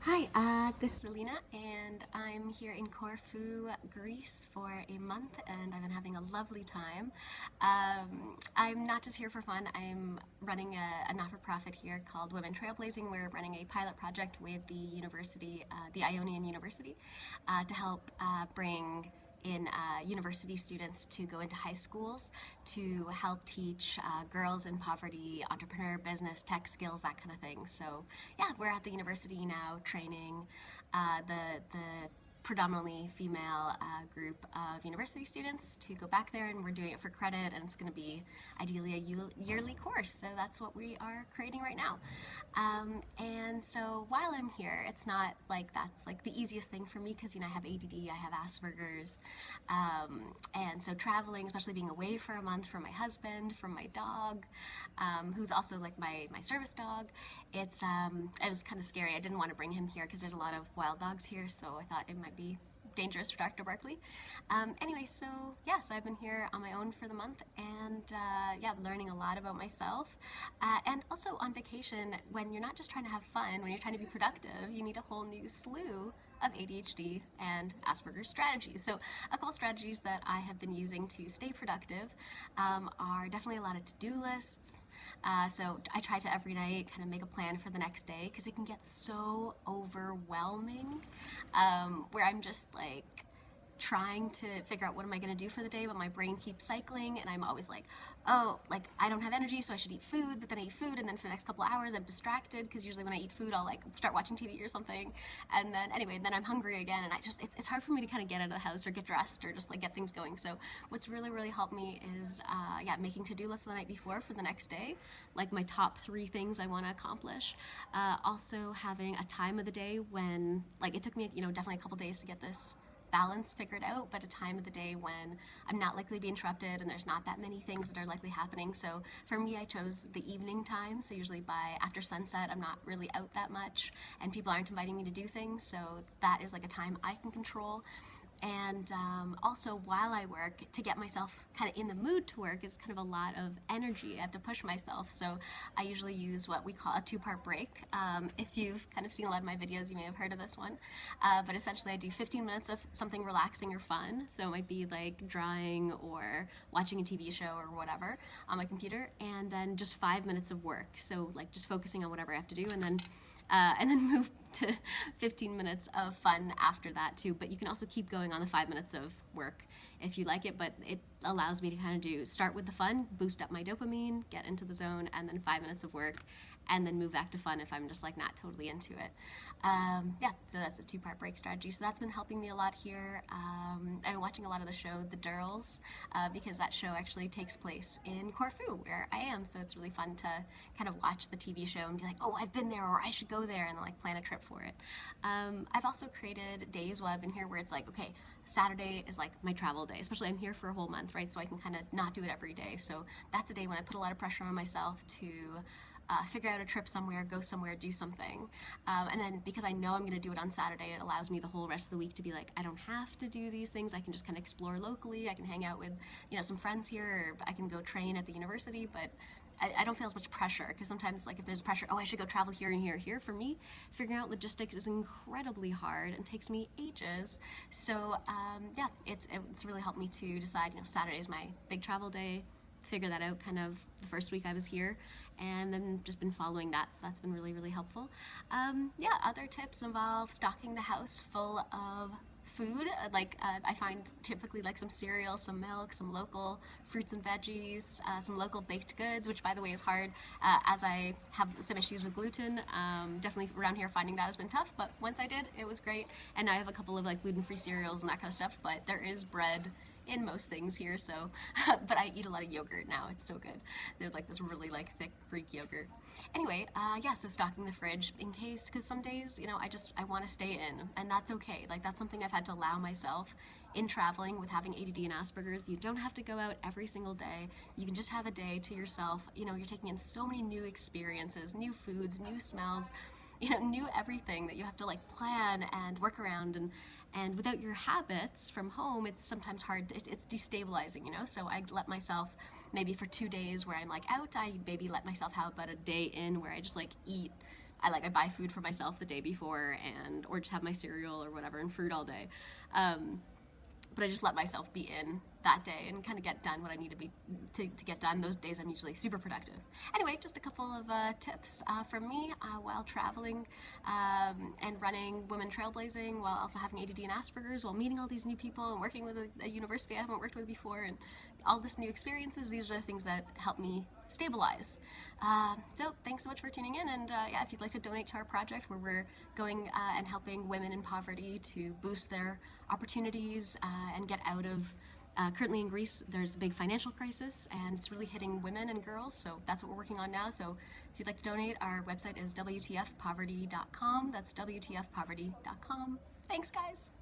Hi, this is Alina, and I'm here in Corfu, Greece for a month, and I've been having a lovely time. I'm not just here for fun, I'm running a not for profit here called Women Trailblazing. We're running a pilot project with the university, the Ionian University, to help bring in university students to go into high schools to help teach girls in poverty, entrepreneur, business, tech skills, that kind of thing. So yeah, we're at the university now training the predominantly female group of university students to go back there, and we're doing it for credit, and it's going to be ideally a yearly course. So that's what we are creating right now. And so while I'm here, it's not like that's like the easiest thing for me because I have ADD, I have Asperger's, and so traveling, especially being away for a month from my husband, from my dog, who's also like my service dog, it was kind of scary. I didn't want to bring him here because there's a lot of wild dogs here, so I thought it might be dangerous for Dr. Barkley. Anyway, so yeah, so I've been here on my own for the month, and yeah, learning a lot about myself. And also on vacation, when you're not just trying to have fun, when you're trying to be productive, you need a whole new slew of ADHD and Asperger's strategies. So a couple strategies that I have been using to stay productive are definitely a lot of to-do lists. So I try to every night kind of make a plan for the next day because it can get so overwhelming where I'm just like trying to figure out what am I going to do for the day, but my brain keeps cycling, and I'm always like, oh, like I don't have energy, so I should eat food, but then I eat food, and then for the next couple of hours I'm distracted because usually when I eat food I'll like start watching TV or something, and then anyway, then I'm hungry again, and it's hard for me to kind of get out of the house or get dressed or just like get things going. So what's really helped me is yeah, making to-do lists the night before for the next day, like my top 3 things I want to accomplish. Also having a time of the day when, like, it took me definitely a couple days to get this balance figured out, but a time of the day when I'm not likely to be interrupted and there's not that many things that are likely happening. So for me, I chose the evening time. So usually by after sunset, I'm not really out that much and people aren't inviting me to do things. So that is like a time I can control. And also while I work, to get myself kind of in the mood to work is kind of a lot of energy. I have to push myself. So I usually use what we call a 2-part break. If you've kind of seen a lot of my videos, you may have heard of this one. But essentially I do 15 minutes of something relaxing or fun. So it might be like drawing or watching a TV show or whatever on my computer. And then just 5 minutes of work. So like just focusing on whatever I have to do, and then move to 15 minutes of fun after that too. But you can also keep going on the 5 minutes of work if you like it, but it allows me to kind of start with the fun, boost up my dopamine, get into the zone, and then 5 minutes of work, and then move back to fun if I'm just like not totally into it. Yeah, so that's a 2-part break strategy. So that's been helping me a lot here. I'm watching a lot of the show The Girls because that show actually takes place in Corfu, where I am. So it's really fun to kind of watch the TV show and be like, oh, I've been there, or I should go there, and then like plan a trip for it. I've also created days while I've been here where it's like, okay, Saturday is like my travel day, especially I'm here for a whole month, right? So I can kind of not do it every day. So that's a day when I put a lot of pressure on myself to figure out a trip somewhere, go somewhere, do something. And then because I know I'm going to do it on Saturday, it allows me the whole rest of the week to be like, I don't have to do these things. I can just kind of explore locally. I can hang out with, some friends here, or I can go train at the university, but I don't feel as much pressure, because sometimes like if there's pressure, oh, I should go travel here and here. For me, figuring out logistics is incredibly hard and takes me ages. So yeah, it's really helped me to decide, Saturday is my big travel day, figure that out kind of the first week I was here, and then just been following that. So that's been really helpful. Yeah, other tips involve stocking the house full of food. I find typically like some cereal, some milk, some local fruits and veggies, some local baked goods, which by the way is hard as I have some issues with gluten. Definitely around here finding that has been tough, but once I did, it was great. And I have a couple of like gluten-free cereals and that kind of stuff, but there is bread in most things here, so but I eat a lot of yogurt now. It's so good. There's like this really like thick Greek yogurt. Anyway, yeah, so stocking the fridge in case, because some days I want to stay in, and that's okay. Like that's something I've had to allow myself in traveling with having ADD and Asperger's. You don't have to go out every single day. You can just have a day to yourself. You're taking in so many new experiences, new foods, new smells, new everything that you have to like plan and work around, and without your habits from home, it's sometimes hard. It's destabilizing, So I let myself maybe for 2 days where I'm like out, I maybe let myself have about a day in where I just like eat I buy food for myself the day before, or just have my cereal or whatever and fruit all day. But I just let myself be in that day and kind of get done what I need to get done. Those days I'm usually super productive. Anyway, just a couple of tips from me while traveling and running Women Trailblazing, while also having ADD and Asperger's, while meeting all these new people and working with a university I haven't worked with before, and all this new experiences. These are the things that help me stabilize. So thanks so much for tuning in, and yeah, if you'd like to donate to our project, where we're going and helping women in poverty to boost their opportunities and get out of currently in Greece there's a big financial crisis, and it's really hitting women and girls, so that's what we're working on now. So if you'd like to donate, our website is WTFpoverty.com. That's WTFpoverty.com. Thanks, guys.